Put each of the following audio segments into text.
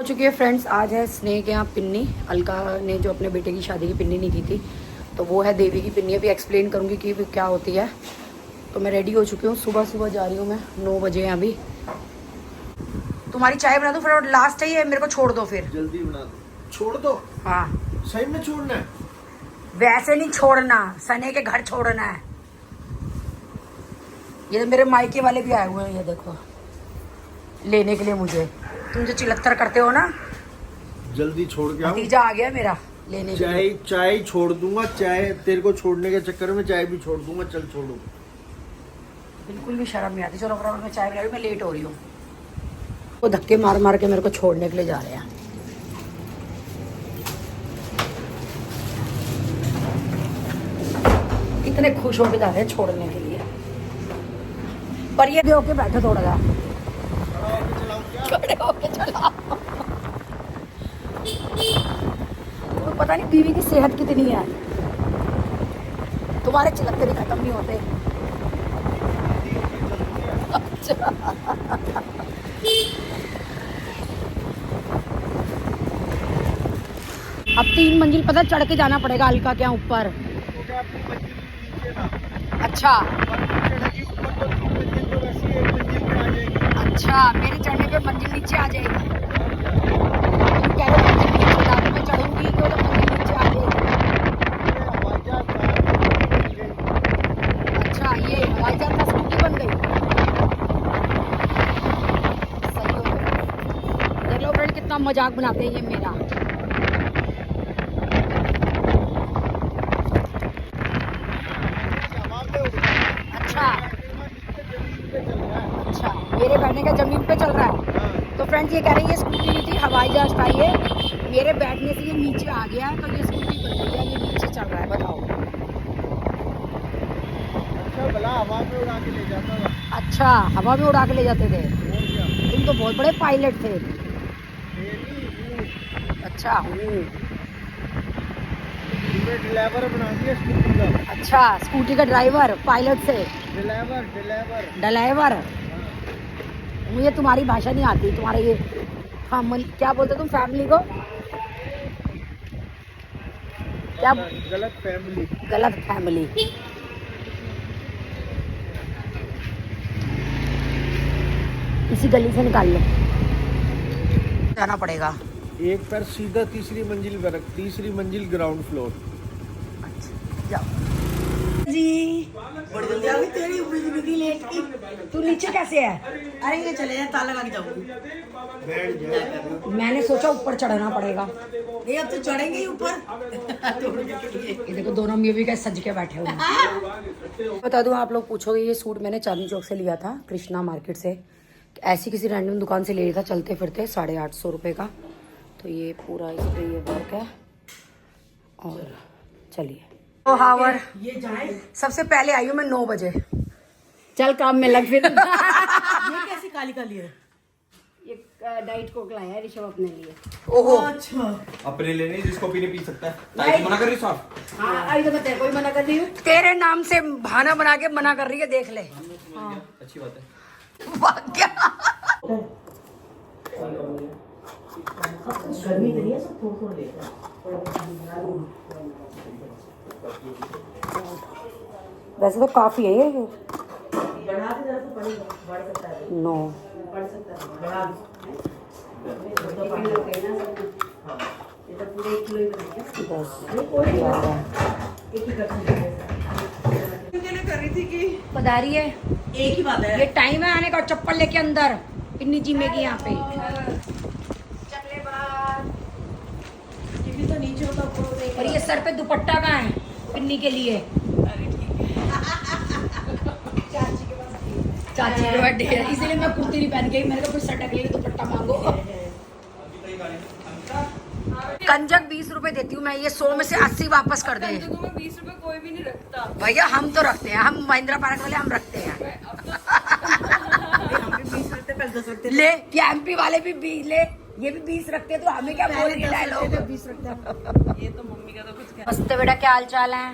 हो चुकी है फ्रेंड्स। आज है स्नेह के यहाँ पिन्नी। अलका ने जो अपने बेटे की शादी की पिन्नी नहीं की थी, तो वो है देवी की पिन्नी। अभी एक्सप्लेन करूँगी कि क्या होती है। तो मैं रेडी हो चुकी हूँ, सुबह सुबह जा रही हूँ मैं, 9 बजे हैं अभी। तुम्हारी चाय बना दो फिर, लास्ट है ये, मेरे को छोड़ दो फिर। जल्दी बना दो, छोड़ दो। हाँ सही में छोड़ना है? वैसे नहीं छोड़ना, सने के घर छोड़ना है। ये मेरे मायके वाले भी आए हुए हैं, ये देखो, लेने के लिए मुझे। तुम जो चिलत्तर करते हो ना, जल्दी छोड़ के आओ। भतीजा आ गया मेरा लेने के लिए। चाय छोड़ दूंगा, चाय तेरे को छोड़ने के चक्कर में चाय भी छोड़ दूंगा। चल छोड़ो। बिल्कुल भी शर्म नहीं आती। चलो फटाफट मैं चाय बना रही हूँ, मैं लेट हो रही हूँ। वो धक्के मार मार के मेरे को छोड़ने के लिए जा रहे हैं। इतने खुश होके जा रहे हैं छोड़ने के लिए, पर ये भी होके बैठे थोड़ा सा। खड़े होके चलाओ। तो पता नहीं बीवी की सेहत कितनी है। तुम्हारे चिलक्के खत्म नहीं होते। अच्छा। अब 3 मंजिल पता चढ़ के जाना पड़ेगा अलका के यहाँ ऊपर। अच्छा अच्छा, मेरे चढ़ने पे मंजिल नीचे आ जाएगी। तुम कह रहे हो मंजिल नीचे जा रही, मैं चढ़ूंगी तो मंजिल नीचे आ जाएगी। अच्छा, ये हवाई जहाज का स्कूटी बन गई। सही हो गया। देख लो फ्रेंड, कितना मजाक बनाते हैं ये मेरा। अच्छा, मेरे बैठने का जमीन पे चल रहा है। तो फ्रेंड्स ये कह रहे हैं ये स्कूटी नहीं थी, हवाई जहाज था ये। मेरे बैठने से ये नीचे आ गया है, तो ये स्कूटी बन गई है, ये नीचे चल रहा है। बताओ। अच्छा, भला हवा में उड़ा के ले जाता था। अच्छा, हवा में उड़ा के ले जाते थे। तुम तो बहुत बड़े पायलट थे। अच्छा, ड्राइवर बना दिया स्कूटी का। अच्छा, स्कूटी का ड्राइवर, पायलट से ड्राइवर। मुझे तुम्हारी भाषा नहीं आती। तुम्हारा ये क्या बोलते तुम फैमिली को? क्या? गलत फैमिली। इसी गली से निकाल लो, जाना पड़ेगा। एक पैर सीधा तीसरी मंजिल पर रख, तीसरी मंजिल ग्राउंड फ्लोर। अच्छा जाओ जी। बड़ी जल्दी आ गई तेरी बिजली लेट की। तू नीचे कैसे है? अरे ये चले जाए, ताला लग जाऊंगी। मैंने सोचा ऊपर चढ़ना पड़ेगा। ये अब तो चढ़ेंगे ही ऊपर। ये देखो दोनों भी क्या सज के बैठे हुए हैं। बता दूं, आप लोग पूछोगे, ये सूट मैंने चांदनी चौक से लिया था, कृष्णा मार्केट से। ऐसी किसी रैंडम दुकान से ले लिया था, चलते फिरते 850 रुपये का। तो ये पूरा इस पर ये वर्क है। और चलिए ओ हावर, ये जाए। सबसे पहले आई हूँ मैं 9 बजे। चल काम में लग फिर। ये कैसी काली काली है? ये डाइट कोक लाया है ऋषभ अपने लिए। ओहो अच्छा, अपने लिए नहीं, जिसको पीने पी सकता है। ताई मना कर रही साहब। हाँ, अभी तो मैं तेरे को ही मना कर रही हूँ। तेरे नाम से बहाना बना के मना कर रही है, देख ले। हाँ। अच्छी बात है। वाह, क्या गर्मी इतनी है, सब थोड़ा लेता है। वैसे तो काफी है ये। बढ़ा दे जरा, तो पड़ेगा, बढ़ सकता है। नो, बढ़ सकता है, बढ़ा ये तो पूरे 1 किलो ही बनेगा। 10 एक ही कर रही थी कि पधारी है। एक ही बात है। ये टाइम है आने का। चप्पल लेके अंदर पिन्नी जी में की यहाँ पे। ये भी तो नीचे होता, ऊपर और ये सर पे दुपट्टा कहाँ है पिन्नी के लिए? चाची के बर्थडे है, इसीलिए मैं कुर्ती नहीं पहन गई। मैंने कहा कुछ सटक लिए दुपट्टा मांगो। कंजक 20 रुपए देती हूँ मैं, ये 100 में से 80 वापस कर दे। 20 रुपए कोई भी नहीं रखता भैया, हम तो रखते हैं, हम महिंद्रा पार्क वाले हम रखते हैं। हम भी 20 रखते, पहले 10 रखते। ले, ये एमपी वाले भी 20 ले, ये भी 20 रखते हैं, तो हमें क्या बोल रही है डायलॉग? 20 रखते हैं। ये तो मम्मी का तो कुछ क्या। मस्त बेटा, क्या हाल चाल है?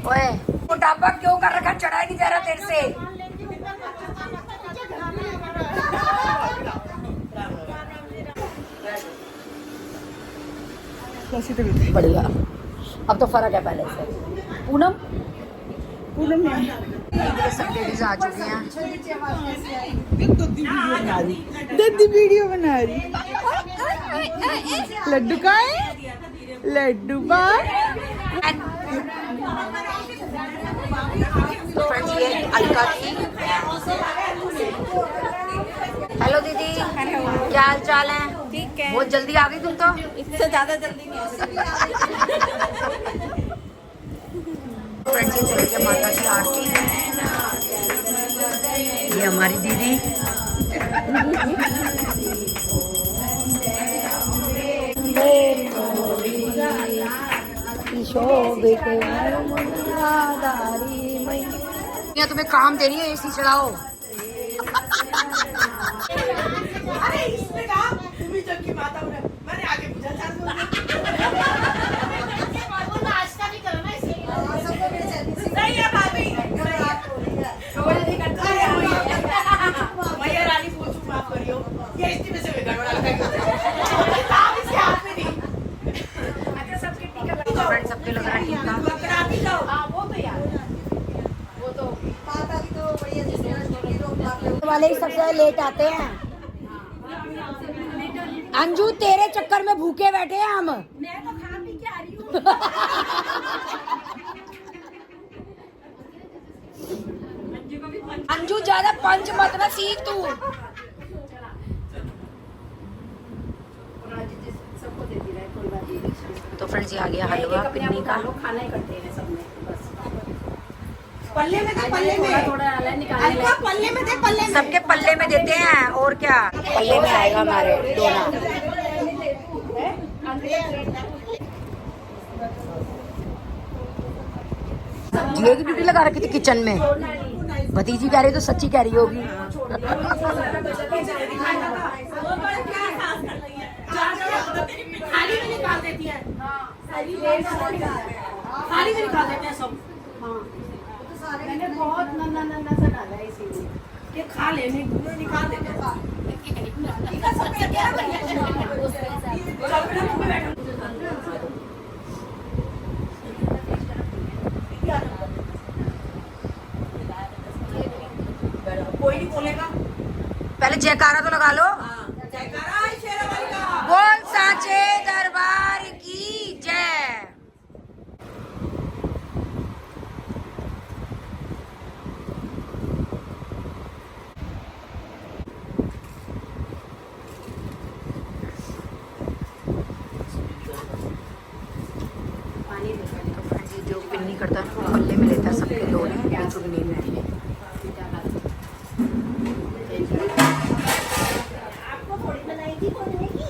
ओए, मोटापा क्यों कर रखा? चढ़ा नहीं जा रहा तेरे से। कैसी तबीयत है? बढ़िया। अब तो फर्क है पहले से। पूनम पूनम ने सब लेडीज आ चुकी हैं। दद्दी वीडियो बना रही। लड्डू का है? लड्डू बा फ्रेंड्स ये अलका थी। हेलो दीदी, क्या हाल चाल है? ठीक है। बहुत जल्दी आ गई तुम तो। इससे ज्यादा जल्दी फ्रेंड्स ये चली गई माता की आरती। ये हमारी दीदी। तुम्हें काम दे रही है, एसी चलाओ। अरे इसने कहा तुम ही जब की माता हो, मैंने आगे पूछा वो नाश्ता नहीं करो ना इसलिए। सही है भाभी। मैया रानी पूछू माफ करियो, ये इसकी में से गड़बड़ा लगा काम इसके हाथ में नहीं। अच्छा सबके टीका फ्रेंड्स सबके लग रहा है टीका। कराती जाओ। हां वो तो यार वो तो माता की तो बढ़िया जिसने वाले ही सबसे लेट आते हैं। अंजू तेरे चक्कर में भूखे बैठे हैं हम। मैं तो खा पी के आ रही हूँ। अंजू ज्यादा पंच मत ना सीख तू। सबको देती रहे कोई बात नहीं। तो फ्रेंड्स ये आ गया हलवा पिन्नी का। खाना ही करते हैं सब में बस। पल्ले में दे, पल्ले में थोड़ा अलग निकालने अलका पल्ले में दे, पल्ले में सबके पल्ले में देते हैं और क्या। पल्ले में आएगा हमारे डोना। जिए की ड्यूटी लगा रखी थी किचन में। भतीजी कह रही तो सच्ची कह रही होगी। थाली में निकाल देती है। थाली में निकाल देते हैं सब। मैंने बहुत नन्ना नन्ना सा डाला है इसीलिए ये खा लेने निकाल देते हैं। कोई नहीं बोलेगा। पहले जयकारा तो लगा लो। जयकारा शेरावाली का। बोल साचे दरबार की जय। जो पिन्नी करता है पल्ले में लेता है सबके लोने चुगनी में। आपको थोड़ी बनाई थी बनाएगी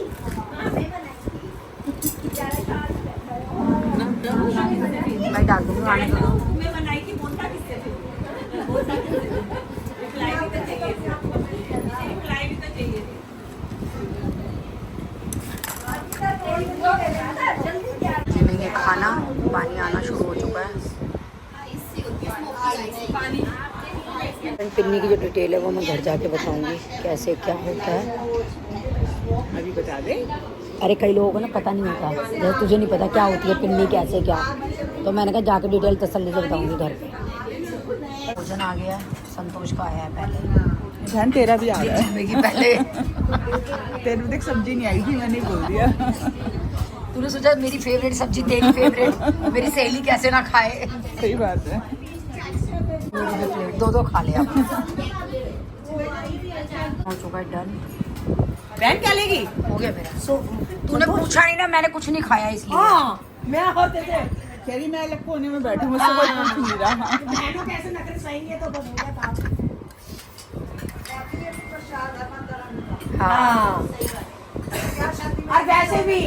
मैं बनाई मैं डाल दूंगा आने दो। मैं बनाई थी बोलता किससे थे? रिप्लाई भी तो चाहिए थी। रिप्लाई भी तो चाहिए थी। जिमेंगे खाना। पानी आना शुरू हो चुका है। पिन्नी की जो डिटेल है वो मैं घर जाके बताऊंगी कैसे क्या होता है। अभी बता दे। अरे कई लोगों को ना पता नहीं होता, जैसे तुझे नहीं पता क्या होती है पिन्नी कैसे क्या, तो मैंने कहा जाके डिटेल तसल्ली से बताऊंगी घर पे। भोजन आ गया, संतोष का आया है पहले। बहन तेरा भी आ रहा है। जिम्मे की पहले तेरे को देख सब्जी नहीं आई थी, मैंने बोल दिया। तूने सोचा मेरी फेवरेट सब्जी तेरी फेवरेट, मेरी सहेली कैसे ना खाए। सही बात है। प्लेट दो खा लिया। हो चुका है डन। बहन क्या लेगी? हो गया मेरा। तूने पूछा नहीं ना, मैंने कुछ नहीं खाया इसलिए। हाँ मैं होते थे चली मैं अलग कोने में बैठी, मुझसे कोई पूछ नहीं रहा। बहनों कैसे नखरे सही है तो बनेगा काम। हाँ और वैसे भी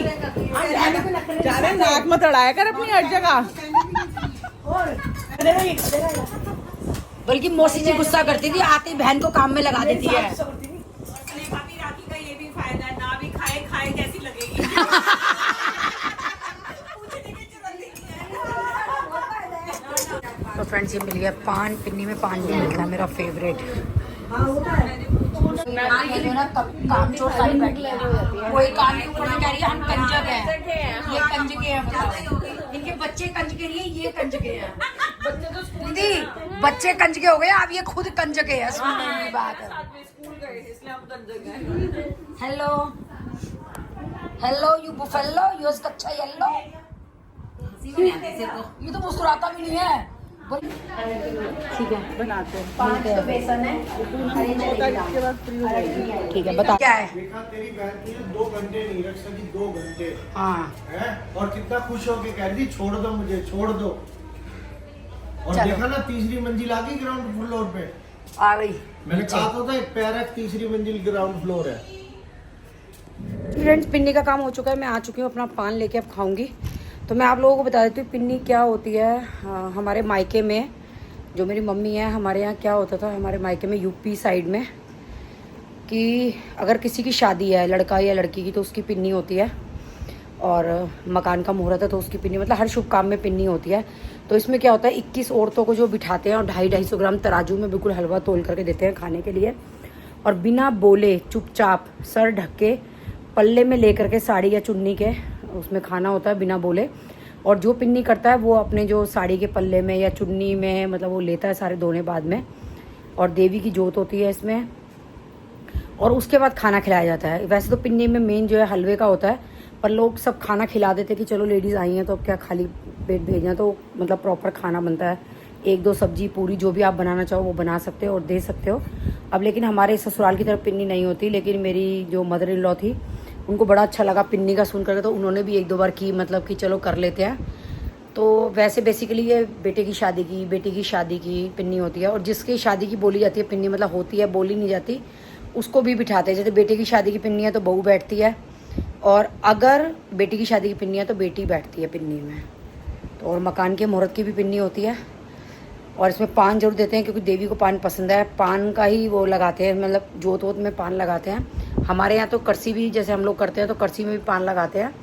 ज्यादा नाक मत अड़ाया कर अपनी हर जगह। बल्कि मौसी जी गुस्सा करती थी, आती बहन को काम में लगा देती है। भाभी राखी का ये भी फायदा है, ना भी खाए खाए कैसी लगेगी। तो फ्रेंड्स ये मिल गया पान। पिन्नी में पान भी मिलता है, मेरा फेवरेट। ये जो ना कामचोर सारी बैठी है, कोई काम के ऊपर से कह रही है हम कंजक हैं, ये कंजके हैं, बताओ इनके बच्चे कंजके नहीं है, ये कंजके हैं। दीदी बच्चे कंजके हो गए, अब ये खुद कंजके हैं, स्कूल की बात है। स्कूल गए इसलिए हम कंजक हैं। Hello hello you buffalo you कच्चा येलो, ये तो मुस्कुराता भी नहीं है। ठीक है बनाते हैं 5 तो बेसन है, हरी चने की दाल। ठीक है बता क्या है। देखा तेरी बहन की 2 घंटे नहीं रख सकी, 2 घंटे हाँ है, और कितना खुश होके कह दी छोड़ दो मुझे, छोड़ दो। और चलो। देखा ना तीसरी मंजिल आ गई ग्राउंड फ्लोर पे, आ गई। मैंने कहा तो था एक पैर है, तीसरी मंजिल ग्राउंड फ्लोर है। फ्रेंड्स पिन्नी का काम हो चुका है, मैं आ चुकी हूँ, अपना पान लेके अब खाऊंगी। तो मैं आप लोगों को बता देती हूँ पिन्नी क्या होती है। हमारे मायके में जो मेरी मम्मी है, हमारे यहाँ क्या होता था हमारे मायके में यूपी साइड में, कि अगर किसी की शादी है लड़का या लड़की की तो उसकी पिन्नी होती है, और मकान का मुहूर्त है तो उसकी पिन्नी, मतलब हर शुभ काम में पिन्नी होती है। तो इसमें क्या होता है 21 औरतों को जो बिठाते हैं और 250-250 ग्राम तराजू में बिल्कुल हलवा तोल करके देते हैं खाने के लिए, और बिना बोले चुपचाप सर ढक के पल्ले में ले करके साड़ी या चुन्नी के उसमें खाना होता है बिना बोले। और जो पिन्नी करता है वो अपने जो साड़ी के पल्ले में या चुन्नी में मतलब वो लेता है सारे दोने बाद में, और देवी की जोत होती है इसमें, और उसके बाद खाना खिलाया जाता है। वैसे तो पिन्नी में मेन जो है हलवे का होता है, पर लोग सब खाना खिला देते कि चलो लेडीज़ आई हैं तो अब क्या खाली पेट भेजना, तो मतलब प्रॉपर खाना बनता है, 1-2 सब्जी पूरी जो भी आप बनाना चाहो वो बना सकते हो और दे सकते हो। अब लेकिन हमारे ससुराल की तरफ पिन्नी नहीं होती, लेकिन मेरी जो मदर इन लॉ थी उनको बड़ा अच्छा लगा पिन्नी का सुन करके, तो उन्होंने भी 1-2 बार की, मतलब कि चलो कर लेते हैं। तो वैसे बेसिकली ये बेटे की शादी की, बेटी की शादी की पिन्नी होती है, और जिसकी शादी की बोली जाती है पिन्नी, मतलब होती है बोली नहीं जाती, उसको भी बिठाते हैं। जैसे बेटे की शादी की पिन्नी है तो बहू बैठती है, और अगर बेटी की शादी की पिन्नी है तो बेटी बैठती है पिन्नी में। तो और मकान के मुहूर्त की भी पिन्नी होती है, और इसमें पान जरूर देते हैं क्योंकि देवी को पान पसंद है, पान का ही वो लगाते हैं, मतलब जोत वोत में पान लगाते हैं। हमारे यहाँ तो करसी भी जैसे हम लोग करते हैं तो करसी में भी पान लगाते हैं।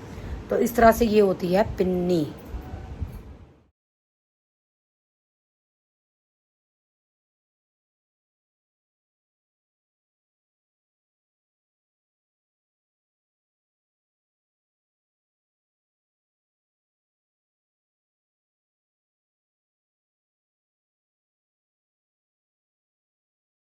तो इस तरह से ये होती है पिन्नी।